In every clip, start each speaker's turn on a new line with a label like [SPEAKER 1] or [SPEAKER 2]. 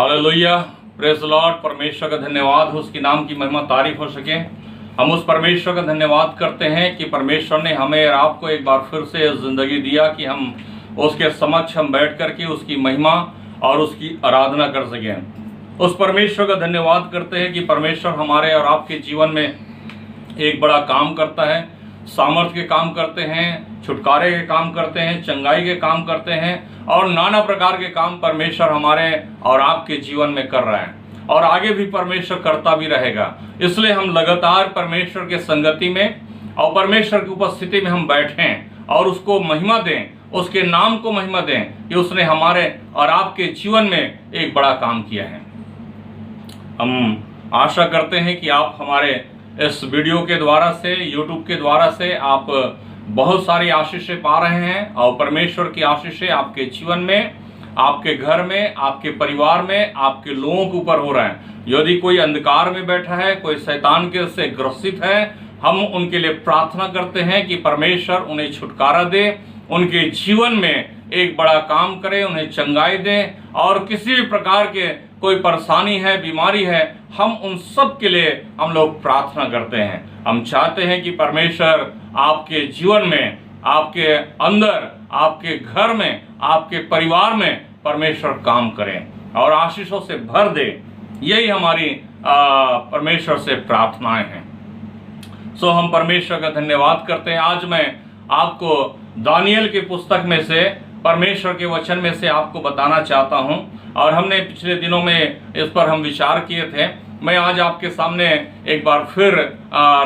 [SPEAKER 1] Hallelujah, praise the Lord. परमेश्वर का धन्यवाद हो, उसकी नाम की महिमा तारीफ हो सके। हम उस परमेश्वर का धन्यवाद करते हैं कि परमेश्वर ने हमें और आपको एक बार फिर से ज़िंदगी दिया कि हम उसके समक्ष हम बैठ करके उसकी महिमा और उसकी आराधना कर सकें। उस परमेश्वर का धन्यवाद करते हैं कि परमेश्वर हमारे और आपके जीवन में एक बड़ा काम करता है, सामर्थ्य के काम करते हैं, छुटकारे के काम करते हैं, चंगाई के काम करते हैं और नाना प्रकार के काम परमेश्वर हमारे और आपके जीवन में कर रहा है और आगे भी परमेश्वर करता भी रहेगा। इसलिए हम लगातार परमेश्वर के संगति में और परमेश्वर की उपस्थिति में हम बैठें और उसको महिमा दें, उसके नाम को महिमा दें कि उसने हमारे और आपके जीवन में एक बड़ा काम किया है। हम आशा करते हैं कि आप हमारे इस वीडियो के द्वारा से, यूट्यूब के द्वारा से आप बहुत सारी आशीषें पा रहे हैं और परमेश्वर की आशीषें आपके जीवन में, आपके घर में, आपके परिवार में, आपके लोगों के ऊपर हो रहा है। यदि कोई अंधकार में बैठा है, कोई शैतान के से ग्रसित है, हम उनके लिए प्रार्थना करते हैं कि परमेश्वर उन्हें छुटकारा दे, उनके जीवन में एक बड़ा काम करे, उन्हें चंगाई दे और किसी भी प्रकार के कोई परेशानी है, बीमारी है, हम उन सब के लिए हम लोग प्रार्थना करते हैं। हम चाहते हैं कि परमेश्वर आपके जीवन में, आपके अंदर, आपके घर में, आपके परिवार में परमेश्वर काम करें और आशीषों से भर दे। यही हमारी परमेश्वर से प्रार्थनाएं हैं। सो हम परमेश्वर का धन्यवाद करते हैं। आज मैं आपको दानियल की पुस्तक में से, परमेश्वर के वचन में से आपको बताना चाहता हूं और हमने पिछले दिनों में इस पर हम विचार किए थे। मैं आज आपके सामने एक बार फिर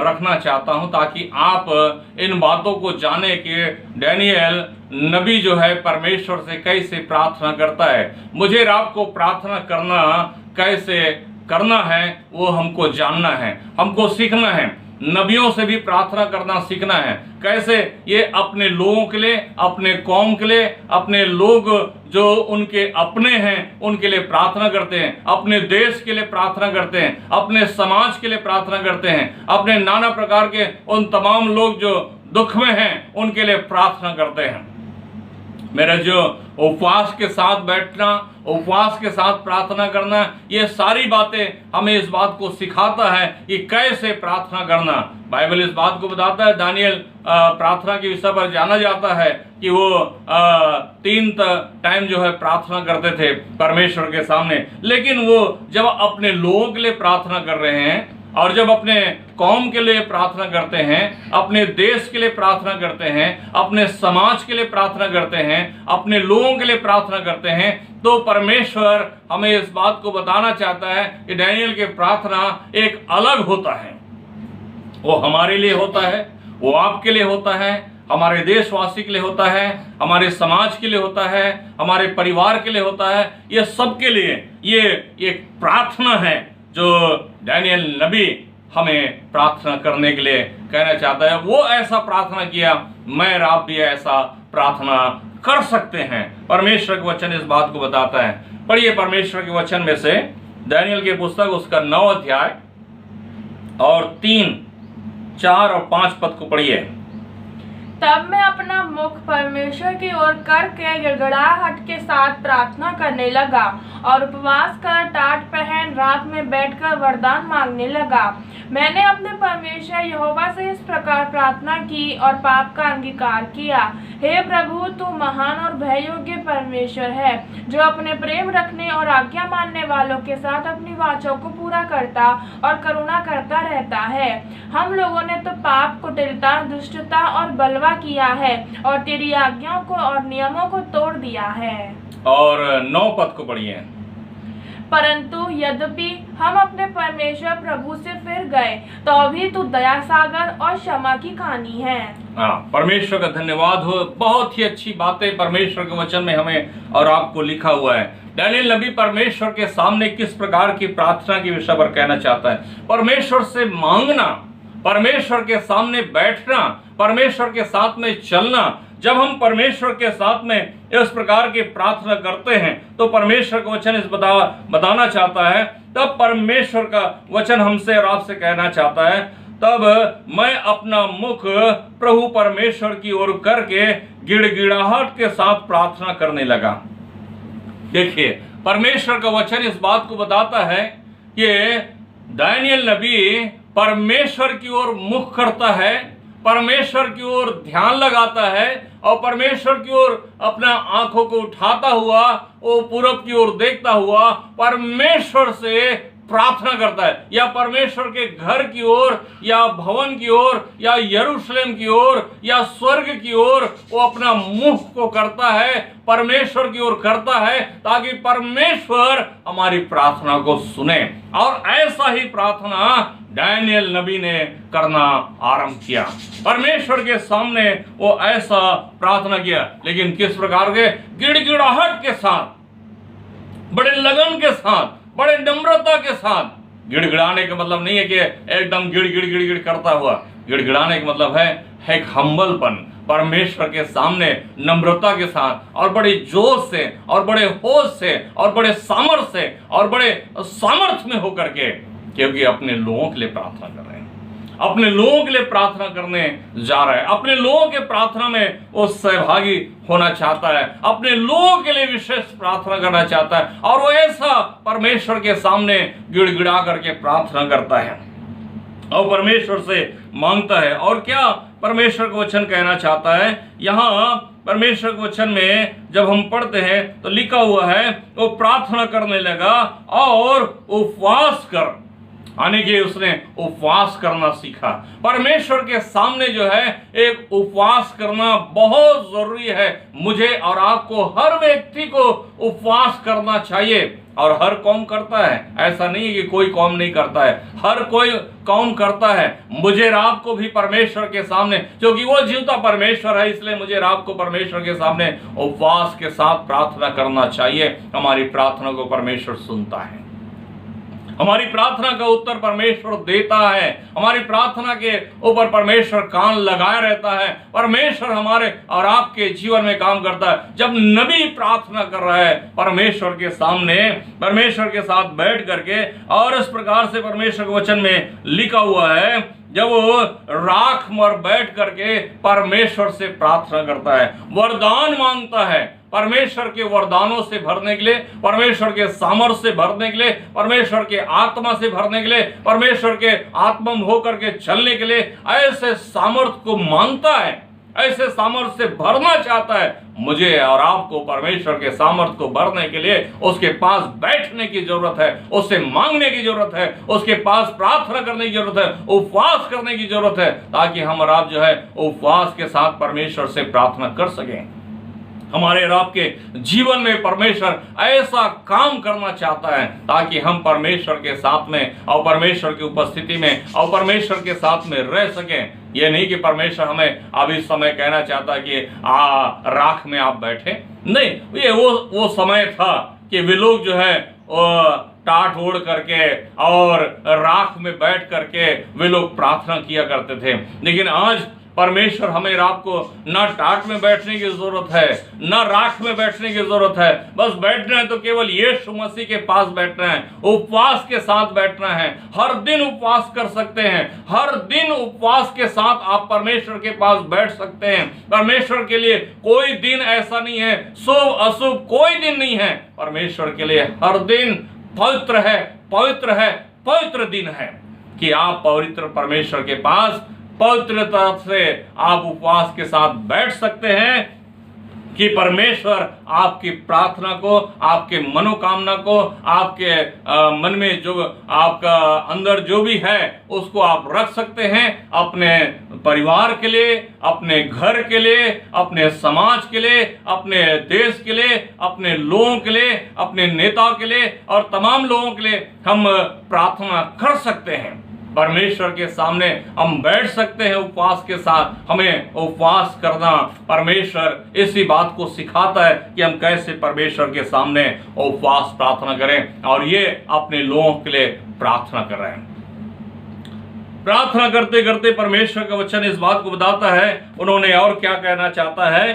[SPEAKER 1] रखना चाहता हूं ताकि आप इन बातों को जाने कि डैनियल नबी जो है परमेश्वर से कैसे प्रार्थना करता है। मुझे और आपको प्रार्थना करना कैसे करना है वो हमको जानना है, हमको सीखना है। नबियों से भी प्रार्थना करना सीखना है। कैसे ये अपने लोगों के लिए, अपने कौम के लिए, अपने लोग जो उनके अपने हैं उनके लिए प्रार्थना करते हैं, अपने देश के लिए प्रार्थना करते हैं, अपने समाज के लिए प्रार्थना करते हैं, अपने नाना प्रकार के उन तमाम लोग जो दुख में हैं उनके लिए प्रार्थना करते हैं। मेरा जो उपवास के साथ बैठना, उपवास के साथ प्रार्थना करना, ये सारी बातें हमें इस बात को सिखाता है कि कैसे प्रार्थना करना। बाइबल इस बात को बताता है। दानियल प्रार्थना के विषय पर जाना जाता है कि वो 3 टाइम जो है प्रार्थना करते थे परमेश्वर के सामने। लेकिन वो जब अपने लोगों के लिए प्रार्थना कर रहे हैं और जब अपने कौम के लिए प्रार्थना करते हैं, अपने देश के लिए प्रार्थना करते हैं, अपने समाज के लिए प्रार्थना करते हैं, अपने लोगों के लिए प्रार्थना करते हैं, तो परमेश्वर हमें इस बात को बताना चाहता है कि डैनियल की प्रार्थना एक अलग होता है। वो हमारे लिए होता है, वो आपके लिए होता है, हमारे देशवासी के लिए होता है, हमारे समाज के लिए होता है, हमारे परिवार के लिए होता है। ये सबके लिए ये एक प्रार्थना है जो डैनियल नबी हमें प्रार्थना करने के लिए कहना चाहता है। वो ऐसा प्रार्थना किया, मैं और आप भी ऐसा प्रार्थना कर सकते हैं। परमेश्वर के वचन इस बात को बताता है। पढ़िए परमेश्वर के वचन में से डैनियल की पुस्तक उसका 9 अध्याय और 3, 4 और 5 पद को पढ़िए।
[SPEAKER 2] तब मैं अपना मुख परमेश्वर की ओर करके गिड़गिड़ाहट के साथ प्रार्थना करने लगा और उपवास कर टाट पहन रात में बैठकर वरदान मांगने लगा। मैंने अपने परमेश्वर यहोवा से इस प्रकार प्रार्थना की और पाप का अंगीकार किया। हे प्रभु, तू महान और भययोग्य परमेश्वर है जो अपने प्रेम रखने और आज्ञा मानने वालों के साथ अपनी वाचों को पूरा करता और करुणा करता रहता है। हम लोगों ने तो पाप, कुटिलता, दुष्टता और बलवा किया है और तेरी आज्ञाओं को और नियमों को तोड़ दिया है।
[SPEAKER 1] और 9 पद को पढ़िए।
[SPEAKER 2] परंतु यद्यपि हम अपने परमेश्वर प्रभु से फिर गए तो भी तू दया सागर और क्षमा की कहानी है।
[SPEAKER 1] परमेश्वर का धन्यवाद हो। बहुत ही अच्छी बातें परमेश्वर के वचन में हमें और आपको लिखा हुआ है। डैनियल नबी परमेश्वर के सामने किस प्रकार की प्रार्थना के विषय पर कहना चाहता है। परमेश्वर से मांगना, परमेश्वर के सामने बैठना, परमेश्वर के साथ में चलना। जब हम परमेश्वर के साथ में इस प्रकार की प्रार्थना करते हैं तो परमेश्वर का वचन इस बताना चाहता है, तब परमेश्वर का वचन हमसे और आपसे कहना चाहता है, तब मैं अपना मुख प्रभु परमेश्वर की ओर करके गिड़गिड़ाहट के साथ प्रार्थना करने लगा। देखिए, परमेश्वर का वचन इस बात को बताता है कि दानियल नबी परमेश्वर की ओर मुख करता है, परमेश्वर की ओर ध्यान लगाता है और परमेश्वर की ओर अपना आंखों को उठाता हुआ वो पूरब की ओर देखता हुआ परमेश्वर से प्रार्थना करता है, या परमेश्वर के घर की ओर या भवन की ओर या यरूशलेम की ओर या स्वर्ग की ओर वो अपना मुख को करता है, परमेश्वर की ओर करता है, ताकि परमेश्वर हमारी प्रार्थना को सुने। और ऐसा ही प्रार्थना दानियल नबी ने करना आरंभ किया। परमेश्वर के सामने वो ऐसा प्रार्थना किया, लेकिन किस प्रकार के? गिड़गिड़ाहट के साथ, बड़े लगन के साथ, बड़े नम्रता के साथ। गिड़गिड़ाने का मतलब नहीं है कि एकदम गिड़ करता हुआ। गिड़गिड़ाने का मतलब है एक हम्बलपन, परमेश्वर के सामने नम्रता के साथ और बड़े जोश से और बड़े होश से और बड़े सामर्थ्य से और बड़े सामर्थ्य में होकर के, क्योंकि अपने लोगों के लिए प्रार्थना कर रहे हैं, अपने लोगों के लिए प्रार्थना करने जा रहा है, अपने लोगों के प्रार्थना में वो सहभागी होना चाहता है, अपने लोगों के लिए विशेष प्रार्थना करना चाहता है, और वो ऐसा परमेश्वर के सामने गिड़गिड़ा करके प्रार्थना करता है और परमेश्वर से मांगता है। और क्या परमेश्वर का वचन कहना चाहता है? यहाँ परमेश्वर के वचन में जब हम पढ़ते हैं तो लिखा हुआ है, वो प्रार्थना करने लगा और उपवास कर, यानी कि उसने उपवास करना सीखा। परमेश्वर के सामने जो है एक उपवास करना बहुत जरूरी है। मुझे और आपको, हर व्यक्ति को उपवास करना चाहिए, और हर कौम करता है। ऐसा नहीं है कि कोई कौम नहीं करता है, हर कोई कौम करता है। मुझे और आपको भी परमेश्वर के सामने, क्योंकि वो जीवता परमेश्वर है, इसलिए मुझे और आपको परमेश्वर के सामने उपवास के साथ प्रार्थना करना चाहिए। हमारी प्रार्थना को परमेश्वर सुनता है, हमारी प्रार्थना का उत्तर परमेश्वर देता है, हमारी प्रार्थना के ऊपर परमेश्वर कान लगाए रहता है। परमेश्वर हमारे और आपके जीवन में काम करता है। जब नबी प्रार्थना कर रहा है परमेश्वर के सामने, परमेश्वर के साथ बैठ करके, और इस प्रकार से परमेश्वर के वचन में लिखा हुआ है, जब वो राख पर बैठ करके परमेश्वर से प्रार्थना करता है, वरदान मांगता है, परमेश्वर के वरदानों से भरने के लिए, परमेश्वर के सामर्थ्य से भरने के लिए, परमेश्वर के आत्मा से भरने के लिए, परमेश्वर के आत्मा में होकर के चलने के लिए ऐसे सामर्थ्य को मांगता है, ऐसे सामर्थ्य से भरना चाहता है। मुझे और आपको परमेश्वर के सामर्थ्य को भरने के लिए उसके पास बैठने की जरूरत है, उससे मांगने की जरूरत है, उसके पास प्रार्थना करने की जरूरत है, उपवास करने की जरूरत है, ताकि हम और आप जो है उपवास के साथ परमेश्वर से प्रार्थना कर सकें। हमारे और आपके जीवन में परमेश्वर ऐसा काम करना चाहता है ताकि हम परमेश्वर के साथ में और परमेश्वर की उपस्थिति में और परमेश्वर के साथ में रह सकें। यह नहीं कि परमेश्वर हमें अब इस समय कहना चाहता कि राख में आप बैठे, नहीं, ये वो समय था कि वे लोग जो है टाट ओढ़ करके और राख में बैठ करके वे लोग प्रार्थना किया करते थे। लेकिन आज परमेश्वर हमें आपको न टाट में बैठने की जरूरत है, न राख में बैठने की जरूरत है। बस बैठना है तो केवल यीशु मसीह के पास बैठना है, उपवास के साथ बैठना है। हर दिन उपवास कर सकते हैं, हर दिन उपवास के साथ आप परमेश्वर के पास बैठ सकते हैं। परमेश्वर के लिए कोई दिन ऐसा नहीं है, शुभ अशुभ कोई दिन नहीं है। परमेश्वर के लिए हर दिन पवित्र है, पवित्र है, पवित्र दिन है कि आप पवित्र परमेश्वर के पास पवित्रता से आप उपवास के साथ बैठ सकते हैं कि परमेश्वर आपकी प्रार्थना को, आपके मनोकामना को, आपके मन में जो आपका अंदर जो भी है उसको आप रख सकते हैं अपने परिवार के लिए, अपने घर के लिए, अपने समाज के लिए, अपने देश के लिए, अपने लोगों के लिए, अपने नेताओं के लिए और तमाम लोगों के लिए हम प्रार्थना कर सकते हैं। परमेश्वर के सामने हम बैठ सकते हैं उपवास के साथ। हमें उपवास करना परमेश्वर इसी बात को सिखाता है कि हम कैसे परमेश्वर के सामने उपवास प्रार्थना करें, और ये अपने लोगों के लिए प्रार्थना कर रहे हैं। प्रार्थना करते करते परमेश्वर का वचन इस बात को बताता है, उन्होंने और क्या कहना चाहता है,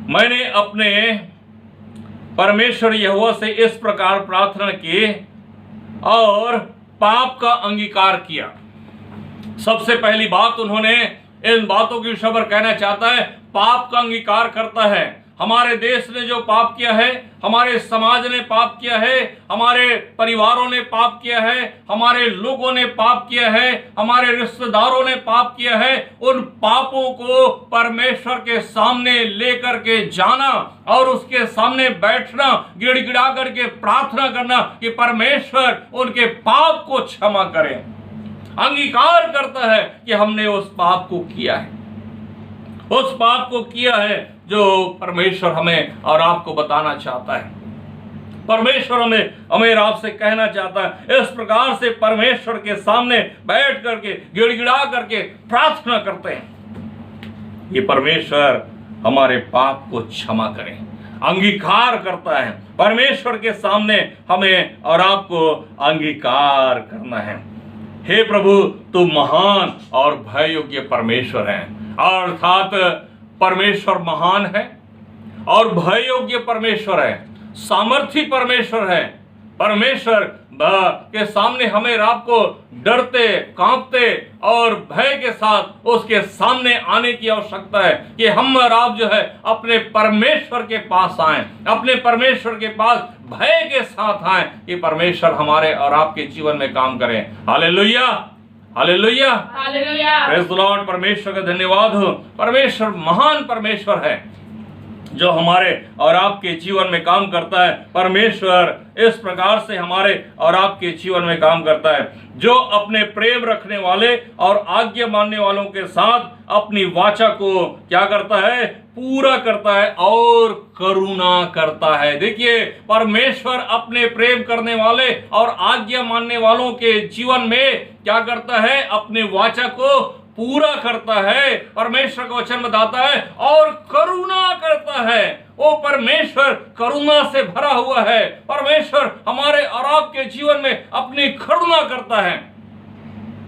[SPEAKER 1] मैंने अपने परमेश्वर यहोवा से इस प्रकार प्रार्थना की और पाप का अंगीकार किया। सबसे पहली बात उन्होंने इन बातों की खबर कहना चाहता है, पाप का अंगीकार करता है। हमारे देश ने जो पाप किया है, हमारे समाज ने पाप किया है, हमारे परिवारों ने पाप किया है, हमारे लोगों ने पाप किया है, हमारे रिश्तेदारों ने पाप किया है, उन पापों को परमेश्वर के सामने लेकर के जाना और उसके सामने बैठना, गिड़गिड़ा करके प्रार्थना करना कि परमेश्वर उनके पाप को क्षमा करें। अंगीकार करता है कि हमने उस पाप को किया है, उस पाप को किया है जो परमेश्वर हमें और आपको बताना चाहता है। परमेश्वर हमें आपसे कहना चाहता है। इस प्रकार से परमेश्वर के सामने बैठ करके गिड़गिड़ा करके प्रार्थना करते हैं कि परमेश्वर हमारे पाप को क्षमा करें। अंगीकार करता है, परमेश्वर के सामने हमें और आपको अंगीकार करना है। हे प्रभु, तू महान और भय योग्य परमेश्वर है, अर्थात परमेश्वर महान है और भय योग्य परमेश्वर है, सामर्थी परमेश्वर है। परमेश्वर के सामने हमें आपको डरते, कांपते और भय के साथ उसके सामने आने की आवश्यकता है कि हम और आप जो है अपने परमेश्वर के पास आए, अपने परमेश्वर के पास भय के साथ आए कि परमेश्वर हमारे और आपके जीवन में काम करें। Hallelujah, hallelujah,
[SPEAKER 2] hallelujah.
[SPEAKER 1] Praise the Lord. परमेश्वर का धन्यवाद हो। परमेश्वर महान परमेश्वर है जो हमारे और आपके जीवन में काम करता है। परमेश्वर इस प्रकार से हमारे और आपके जीवन में काम करता है, जो अपने प्रेम रखने वाले और आज्ञा मानने वालों के साथ अपनी वाचा को क्या करता है, पूरा करता है और करुणा करता है। देखिए, परमेश्वर अपने प्रेम करने वाले और आज्ञा मानने वालों के जीवन में क्या करता है, अपने वाचा को पूरा करता है। परमेश्वर का वचन बताता है और करुणा करता है। वो परमेश्वर करुणा से भरा हुआ है। परमेश्वर हमारे और आपके जीवन में अपनी करुणा करता है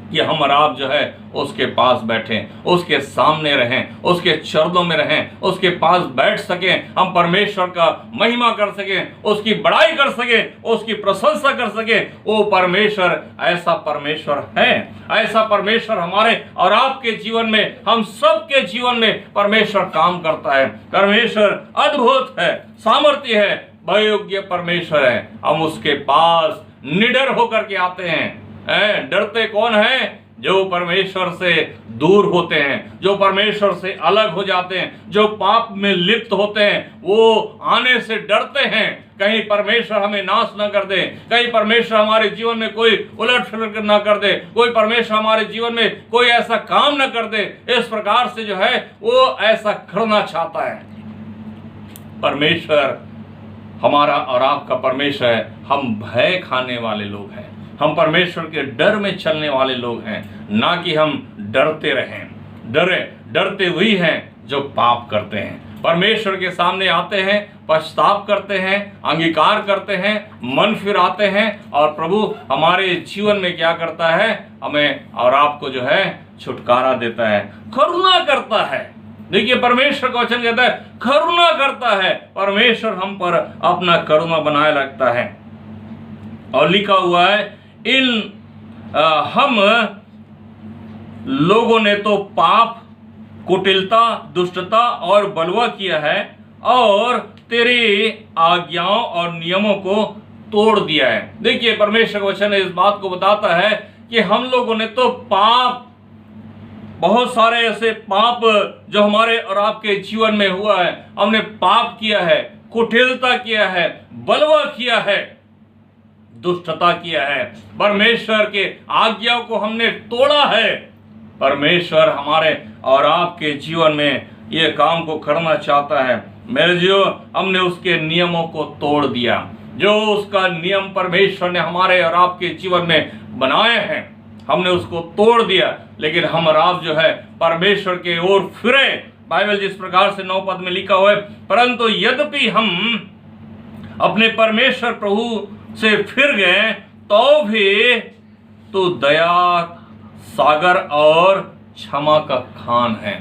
[SPEAKER 1] कि हम और आप जो है उसके पास बैठें, उसके सामने रहें, उसके चरणों में रहें, उसके पास बैठ सकें, हम परमेश्वर का महिमा कर सकें, उसकी बड़ाई कर सकें, उसकी प्रशंसा कर सकें। वो परमेश्वर ऐसा परमेश्वर है, ऐसा परमेश्वर हमारे और आपके जीवन में, हम सबके जीवन में परमेश्वर काम करता है। परमेश्वर अद्भुत है, सामर्थ्य है, भययोग्य परमेश्वर है। हम उसके पास निडर होकर के आते हैं। डरते कौन है? जो परमेश्वर से दूर होते हैं, जो परमेश्वर से अलग हो जाते हैं, जो पाप में लिप्त होते हैं, वो आने से डरते हैं कहीं परमेश्वर हमें नाश न कर दे, कहीं परमेश्वर हमारे जीवन में कोई उलट फलट न कर दे, कोई परमेश्वर हमारे जीवन में कोई ऐसा काम न कर दे। इस प्रकार से जो है वो ऐसा करना चाहता है। परमेश्वर हमारा और आपका परमेश्वर है। हम भय खाने वाले लोग हैं, हम परमेश्वर के डर में चलने वाले लोग हैं, ना कि हम डरते रहें। डरते हुए हैं जो पाप करते हैं। परमेश्वर के सामने आते हैं, पश्चाताप करते हैं, अंगीकार करते हैं, मन फिराते हैं और प्रभु हमारे जीवन में क्या करता है, हमें और आपको जो है छुटकारा देता है, करुणा करता है। देखिए, परमेश्वर का वचन कहता है करुणा करता है। परमेश्वर हम पर अपना करुणा बनाए रखता है और लिखा हुआ है, हम लोगों ने तो पाप, कुटिलता, दुष्टता और बलवा किया है और तेरी आज्ञाओं और नियमों को तोड़ दिया है। देखिए, परमेश्वर का वचन इस बात को बताता है कि हम लोगों ने तो पाप, बहुत सारे ऐसे पाप जो हमारे और आपके जीवन में हुआ है, हमने पाप किया है, कुटिलता किया है, बलवा किया है, दुष्टता किया है, परमेश्वर के आज्ञाओं को हमने तोड़ा है। परमेश्वर हमारे और आपके जीवन में ये काम को करना चाहता है। मेरे जो हमने उसके नियमों को तोड़ दिया, जो उसका नियम परमेश्वर ने हमारे और आपके जीवन में बनाए हैं, हमने उसको तोड़ दिया। लेकिन हम और आप जो है परमेश्वर के ओर फिरे। बाइबल जिस प्रकार से 9 पद में लिखा हुआ है, परंतु यद्यपि हम अपने परमेश्वर प्रभु से फिर गए तो भी तो दया सागर और क्षमा का खान है।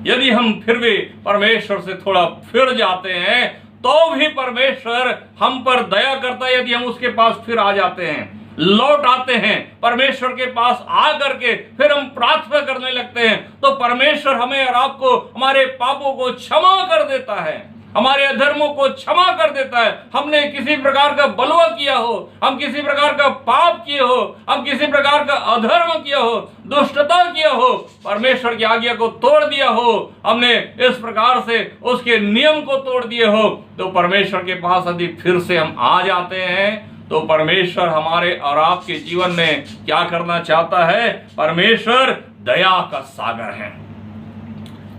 [SPEAKER 1] यदि हम फिर भी परमेश्वर से थोड़ा फिर जाते हैं तो भी परमेश्वर हम पर दया करता है। यदि हम उसके पास फिर आ जाते हैं, लौट आते हैं, परमेश्वर के पास आ करके फिर हम प्रार्थना करने लगते हैं, तो परमेश्वर हमें और आपको हमारे पापों को क्षमा कर देता है। हमारे अधर्मों को क्षमा कर देता है। हमने किसी प्रकार का बलवा किया हो, हम किसी प्रकार का पाप किए हो, हम किसी प्रकार का अधर्म किया हो, दुष्टता किया हो, परमेश्वर की आज्ञा को तोड़ दिया हो, हमने इस प्रकार से उसके नियम को तोड़ दिए हो, तो परमेश्वर के पास यदि फिर से हम आ जाते हैं तो परमेश्वर हमारे और आपके जीवन में क्या करना चाहता है? परमेश्वर दया का सागर है।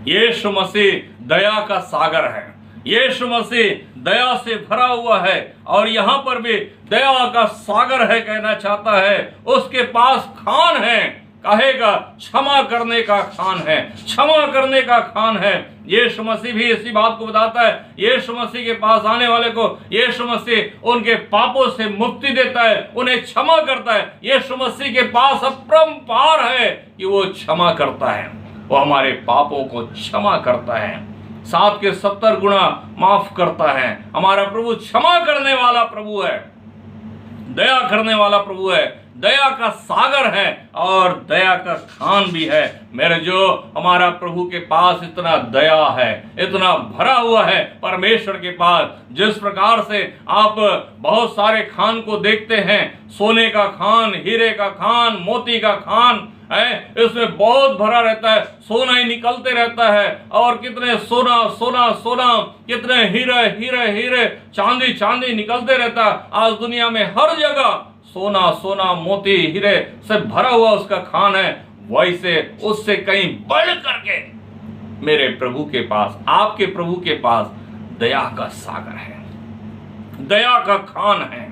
[SPEAKER 1] यीशु मसीह दया का सागर है। यीशु मसीह दया से भरा हुआ है और यहां पर भी दया का सागर है कहना चाहता है। उसके पास खान है, कहेगा क्षमा करने का खान है, क्षमा करने का खान है। यीशु मसीह भी इसी बात को बताता है। यीशु मसीह के पास आने वाले को यीशु मसीह उनके पापों से मुक्ति देता है, उन्हें क्षमा करता है। यीशु मसीह के पास अपरंपार है कि वो क्षमा करता है, वो हमारे पापों को क्षमा करता है, 7 के 70 गुना माफ करता है। हमारा प्रभु क्षमा करने वाला प्रभु है, दया करने वाला प्रभु है, दया का सागर है और दया का खान भी है। मेरे जो हमारा प्रभु के पास इतना दया है, इतना भरा हुआ है परमेश्वर के पास, जिस प्रकार से आप बहुत सारे खान को देखते हैं, सोने का खान, हीरे का खान, मोती का खान है, इसमें बहुत भरा रहता है, सोना ही निकलते रहता है और कितने सोना सोना सोना, कितने हीरे हीरे हीरे, चांदी चांदी निकलते रहता है। आज दुनिया में हर जगह सोना सोना, मोती हीरे से भरा हुआ उसका खान है। वैसे उससे कहीं बढ़ करके मेरे प्रभु के पास, आपके प्रभु के पास दया का सागर है, दया का खान है,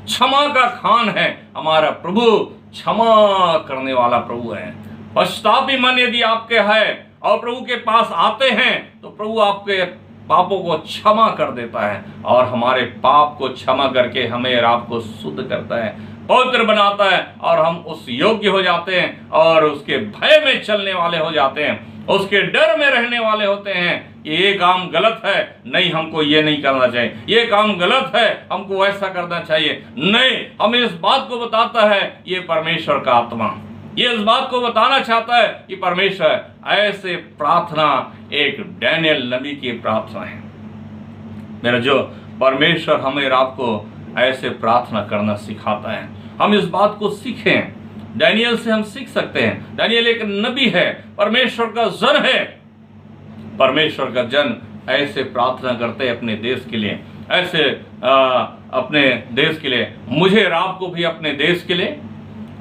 [SPEAKER 1] क्षमा का खान है। हमारा प्रभु क्षमा करने वाला प्रभु है। पश्चातापी मन यदि आपके है और प्रभु के पास आते हैं तो प्रभु आपके पापों को क्षमा कर देता है और हमारे पाप को क्षमा करके हमें और आपको शुद्ध करता है, पवित्र बनाता है और हम उस योग्य हो जाते हैं और उसके भय में चलने वाले हो जाते हैं, उसके डर में रहने वाले होते हैं कि ये काम गलत है, नहीं हमको ये नहीं करना चाहिए, ये काम गलत है हमको ऐसा करना चाहिए। नहीं, हमें इस बात को बताता है ये परमेश्वर का आत्मा, ये इस बात को बताना चाहता है कि परमेश्वर ऐसे प्रार्थना एक डैनियल नबी की प्रार्थना है। मेरा जो परमेश्वर हमें और आपको ऐसे प्रार्थना करना सिखाता है, हम इस बात को सीखें। डैनियल से हम सीख सकते हैं। डैनियल एक नबी है, परमेश्वर का जन है। परमेश्वर का जन ऐसे प्रार्थना करते हैं अपने देश के लिए, ऐसे अपने देश के लिए, मुझे और आपको भी अपने देश के लिए,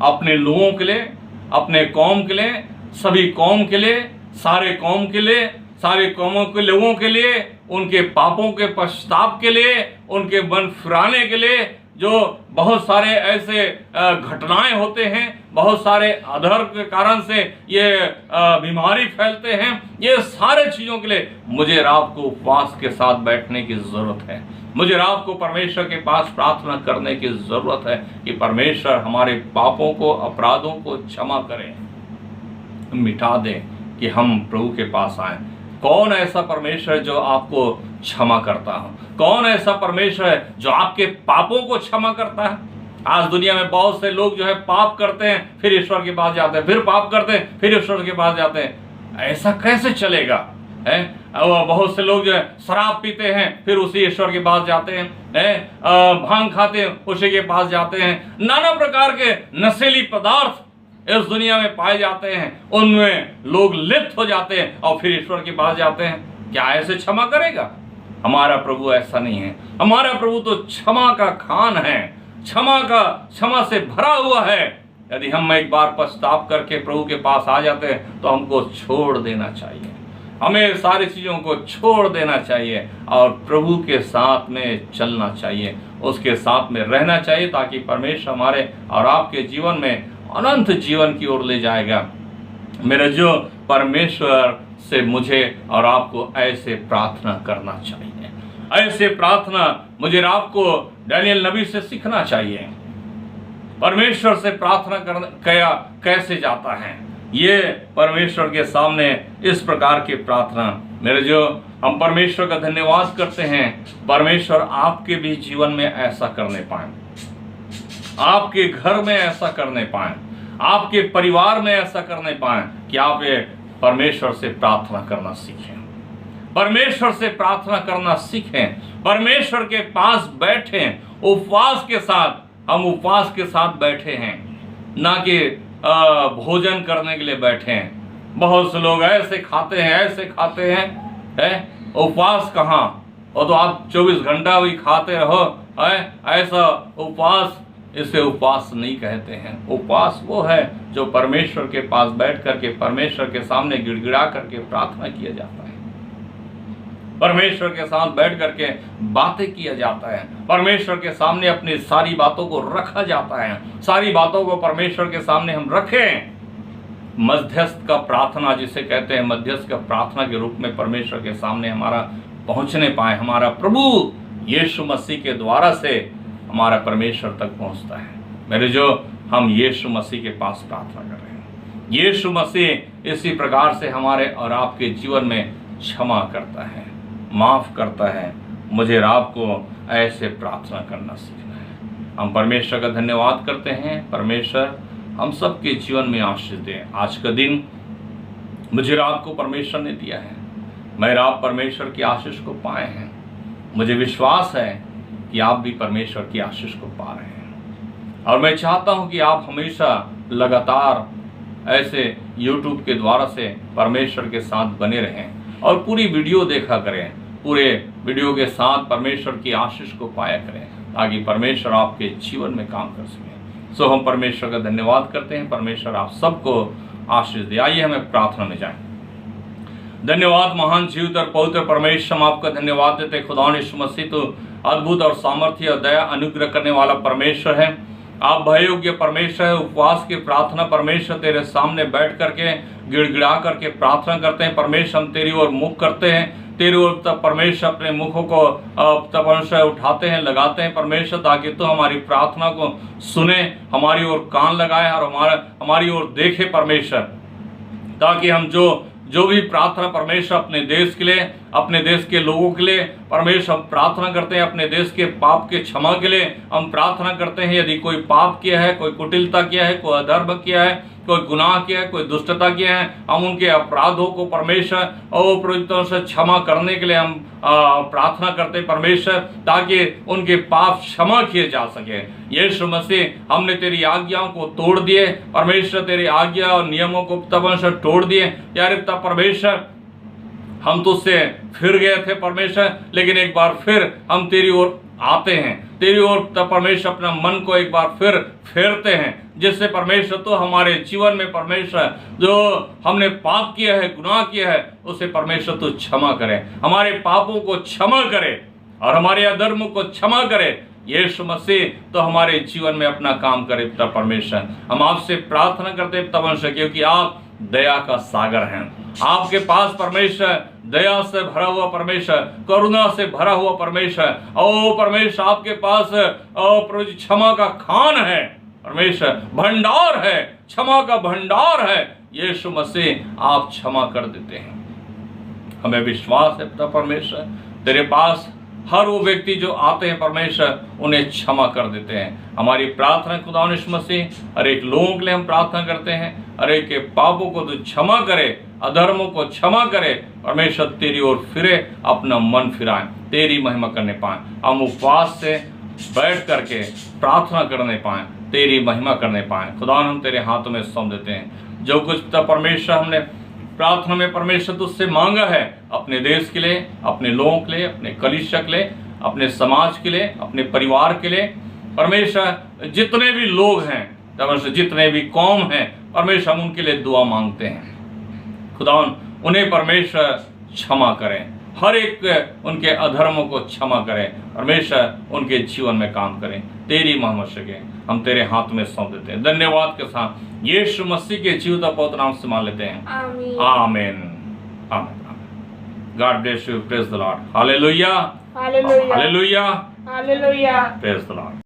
[SPEAKER 1] अपने लोगों के लिए, अपने कौम के लिए, सभी कौम के लिए, सारे कौम के लिए, सारे कौमों के लोगों के लिए, उनके पापों के पश्चाताप के लिए, उनके मन फिराने के लिए, जो बहुत सारे ऐसे घटनाएं होते हैं, बहुत सारे अधर्म के कारण से ये बीमारी फैलते हैं, ये सारे चीज़ों के लिए मुझे और आपको उपवास के साथ बैठने की ज़रूरत है। मुझे और आपको परमेश्वर के पास प्रार्थना करने की ज़रूरत है कि परमेश्वर हमारे पापों को, अपराधों को क्षमा करें, मिटा दें कि हम प्रभु के पास आएँ। कौन ऐसा परमेश्वर जो आपको क्षमा करता हो? कौन ऐसा परमेश्वर है जो आपके पापों को क्षमा करता है? आज दुनिया में बहुत से लोग जो है पाप करते हैं, फिर ईश्वर के पास जाते हैं, फिर पाप करते हैं, फिर ईश्वर के पास जाते हैं। ऐसा कैसे चलेगा? है बहुत से लोग जो है शराब पीते हैं, फिर उसी ईश्वर के पास जाते हैं, भांग खाते हैं, उसी के पास जाते हैं। नाना प्रकार के नशीली पदार्थ इस दुनिया में पाए जाते हैं, उनमें लोग लिप्त हो जाते हैं और फिर ईश्वर के पास जाते हैं। क्या ऐसे क्षमा करेगा? हमारा प्रभु ऐसा नहीं है। हमारा प्रभु तो क्षमा का खान है, क्षमा से भरा हुआ है। यदि हम एक बार पश्चाताप करके प्रभु के पास आ जाते हैं तो हमको छोड़ देना चाहिए, हमें सारी चीज़ों को छोड़ देना चाहिए और प्रभु के साथ में चलना चाहिए, उसके साथ में रहना चाहिए, ताकि परमेश्वर हमारे और आपके जीवन में अनंत जीवन की ओर ले जाएगा। मेरे जो परमेश्वर से मुझे और आपको ऐसे प्रार्थना करना चाहिए, ऐसे प्रार्थना मुझे और आपको डैनियल नबी से सीखना चाहिए। परमेश्वर से प्रार्थना करना कैसे जाता है, ये परमेश्वर के सामने इस प्रकार की प्रार्थना। मेरे जो हम परमेश्वर का धन्यवाद करते हैं, परमेश्वर आपके भी जीवन में ऐसा करने पाए, आपके घर में ऐसा करने पाए, आपके परिवार में ऐसा करने पाए कि आप ये परमेश्वर से प्रार्थना करना सीखें। परमेश्वर से प्रार्थना करना सीखें, परमेश्वर के पास बैठें। उपवास के साथ, हम उपवास के साथ बैठे हैं, ना कि भोजन करने के लिए बैठे हैं। बहुत से लोग ऐसे खाते हैं, ऐसे खाते हैं, उपवास कहाँ? और तो आप 24 घंटा भी खाते रहो, ऐसा उपवास, इसे उपवास नहीं कहते हैं। उपवास वो है जो परमेश्वर के पास बैठ करके परमेश्वर के सामने गिड़गिड़ा करके प्रार्थना किया जाता है, परमेश्वर के साथ बैठ करके बातें किया जाता है, परमेश्वर के सामने अपनी सारी बातों को रखा जाता है। सारी बातों को परमेश्वर के सामने हम रखें। मध्यस्थ का प्रार्थना जिसे कहते हैं, मध्यस्थ का प्रार्थना के रूप में परमेश्वर के सामने हमारा पहुंचने पाए। हमारा प्रभु यीशु मसीह के द्वारा से हमारा परमेश्वर तक पहुंचता है। मेरे जो हम यीशु मसीह के पास प्रार्थना कर रहे हैं, यीशु मसीह इसी प्रकार से हमारे और आपके जीवन में क्षमा करता है, माफ करता है। मुझे और आपको ऐसे प्रार्थना करना सीखना है। हम परमेश्वर का धन्यवाद करते हैं। परमेश्वर हम सबके जीवन में आशीष दें। आज का दिन मुझे और आपको परमेश्वर ने दिया है। मैं और आप परमेश्वर की आशीष को पाए हैं। मुझे विश्वास है कि आप भी परमेश्वर की आशीष को पा रहे हैं, और मैं चाहता हूं कि आप हमेशा लगातार ऐसे YouTube के द्वारा से परमेश्वर के साथ बने रहें और पूरी वीडियो देखा करें। पूरे वीडियो के साथ परमेश्वर की आशीष को पाया करें, ताकि परमेश्वर आपके जीवन में काम कर सके। सो हम परमेश्वर का धन्यवाद करते हैं। परमेश्वर आप सबको आशीष दे। आइए हमें प्रार्थना में जाएं। धन्यवाद महान जीवित और पवित्र परमेश्वर, हम आपका धन्यवाद देते। खुदा यीशु मसीह तो अद्भुत और सामर्थ्य और दया अनुग्रह करने वाला परमेश्वर है। आप भययोग्य परमेश्वर है। उपवास की प्रार्थना परमेश्वर तेरे सामने बैठ करके गिड़गिड़ा करके प्रार्थना करते हैं। परमेश्वर हम तेरी ओर मुख करते हैं, तेरी ओर तब परमेश्वर अपने मुखों को परमेश्वर उठाते हैं, लगाते हैं परमेश्वर, ताकि तो हमारी प्रार्थना को सुने, हमारी ओर कान लगाए और हमारी ओर देखे परमेश्वर, ताकि हम जो भी प्रार्थना परमेश्वर अपने देश के लिए, अपने देश के लोगों के लिए परमेश्वर प्रार्थना करते हैं, अपने देश के पाप के क्षमा के लिए हम प्रार्थना करते हैं। यदि कोई पाप किया है, कोई कुटिलता किया है, कोई अधर्म किया है, कोई गुनाह किया है, कोई दुष्टता किया है, हम उनके अपराधों को परमेश्वर और प्रभुत्व से क्षमा करने के लिए हम प्रार्थना करते हैं परमेश्वर, ताकि उनके पाप क्षमा किए जा सके। यीशु मसीह हमने तेरी आज्ञाओं को तोड़ दिए परमेश्वर, तेरी आज्ञा और नियमों को परमेश्वर तोड़ दिए यार तब परमेश्वर। हम तुझसे फिर गए थे परमेश्वर, लेकिन एक बार फिर हम तेरी ओर आते हैं, तेरी ओर तब परमेश्वर अपना मन को एक बार फिर फेरते हैं, जिससे परमेश्वर तो हमारे जीवन में परमेश्वर जो हमने पाप किया है, गुनाह किया है, उसे परमेश्वर तो क्षमा करे, हमारे पापों को क्षमा करे और हमारे अधर्मों को क्षमा करे। यीशु मसीह तो हमारे जीवन में अपना काम करे तब परमेश्वर। हम आपसे प्रार्थना करते तब क्योंकि आप दया का सागर हैं। आपके पास परमेश्वर दया से भरा हुआ परमेश्वर, करुणा से भरा हुआ परमेश्वर, ओ परमेश्वर आपके पास क्षमा का खान है परमेश्वर, भंडार है, क्षमा का भंडार है। यीशु मसीह आप क्षमा कर देते हैं। हमें विश्वास है पिता परमेश्वर, तेरे पास हर वो व्यक्ति जो आते हैं परमेश्वर उन्हें क्षमा कर देते हैं। हमारी प्रार्थना खुदा यीशु मसीह हर एक लोगों के लिए हम प्रार्थना करते हैं, हर एक के पापों को तो क्षमा करे, अधर्मों को क्षमा करे परमेश्वर, तेरी ओर फिरे, अपना मन फिराएं, तेरी महिमा करने पाएं। हम उपवास से बैठ करके प्रार्थना करने पाएं, तेरी महिमा करने पाएं। खुदा हम तेरे हाथों में सौंप देते हैं। जो कुछ पिता परमेश्वर हमने प्रार्थना में परमेश्वर तुझसे मांगा है, अपने देश के लिए, अपने लोगों के लिए, अपने कलीसिया के लिए, अपने समाज के लिए, अपने परिवार के लिए परमेश्वर, जितने भी लोग हैं परमेश्वर, जितने भी कौम हैं परमेश्वर, हम उनके लिए दुआ मांगते हैं। खुदा उन्हें परमेश्वर क्षमा करें, हर एक उनके अधर्मों को क्षमा करें परमेश्वर, उनके जीवन में काम करें, तेरी महिमा सके। हम तेरे हाथ में सौंप देते हैं। धन्यवाद के साथ यीशु मसीह के जीवित पवित्र नाम से मान लेते हैं। आमीन आमीन। God bless you. Praise the Lord. Hallelujah hallelujah hallelujah hallelujah. Praise the Lord.